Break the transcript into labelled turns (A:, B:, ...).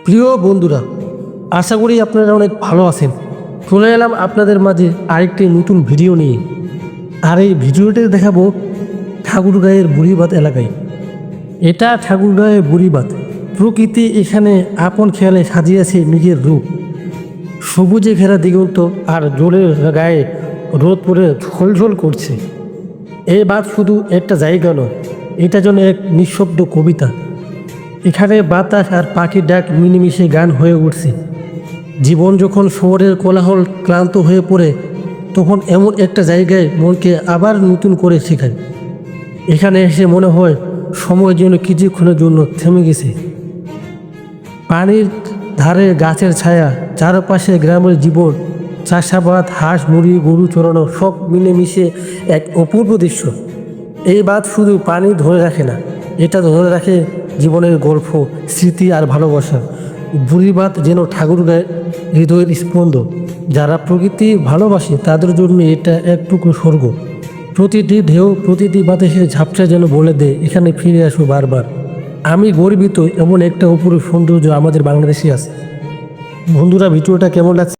A: প্রিয় বন্ধুরা, আশা করি আপনারা অনেক ভালো আছেন। চলে এলাম আপনাদের মাঝে আরেকটি নতুন ভিডিও নিয়ে। আর এই ভিডিওতে দেখাবো ঠাকুরগাঁয়ের বুড়িবাঁধ এলাকায়। এটা ঠাকুরগাঁয়ের বুড়িবাঁধ। প্রকৃতি এখানে আপন খেয়ালে সাজিয়েছে নিজের রূপ। সবুজে ঘেরা দিগন্ত আর জলের গায়ে রোদ পড়ে ঝলঝল করছে। এই বাঁধ শুধু একটা জায়গা নয়, এটা যেন এক নিঃশব্দ কবিতা। এখানে বাতাস আর পাখির ডাক মিলেমিশে গান হয়ে উঠছে। জীবন যখন শহরের কোলাহল ক্লান্ত হয়ে পড়ে, তখন এমন একটা জায়গায় মনকে আবার নতুন করে শেখায়। এখানে এসে মনে হয় সময় যেন কিছুক্ষণের জন্য থেমে গেছে। পানির ধারে গাছের ছায়া, চারপাশে গ্রামের জীবন, চাষাবাদ, হাঁস মুরগি, গরু চড়ানো, সব মিলেমিশে এক অপূর্ব দৃশ্য। এই বাঁধ শুধু পানি ধরে রাখে না, এটা ধরে রাখে জীবনের গল্প, স্মৃতি আর ভালোবাসা। বুড়িবাঁধ যেন ঠাকুরগাঁয়ের হৃদয়ের স্পন্দন। যারা প্রকৃতি ভালোবাসে তাদের জন্য এটা এক টুকরো স্বর্গ। প্রতিটি ঢেউ, প্রতিটি বাতাসের ঝাপসা যেন বলে দেয়, এখানে ফিরে আসো বারবার। আমি গর্বিত এমন একটা অপূর্ব সৌন্দর্য আমাদের বাংলাদেশে আছে। বন্ধুরা, ভিডিওটা কেমন লাগছে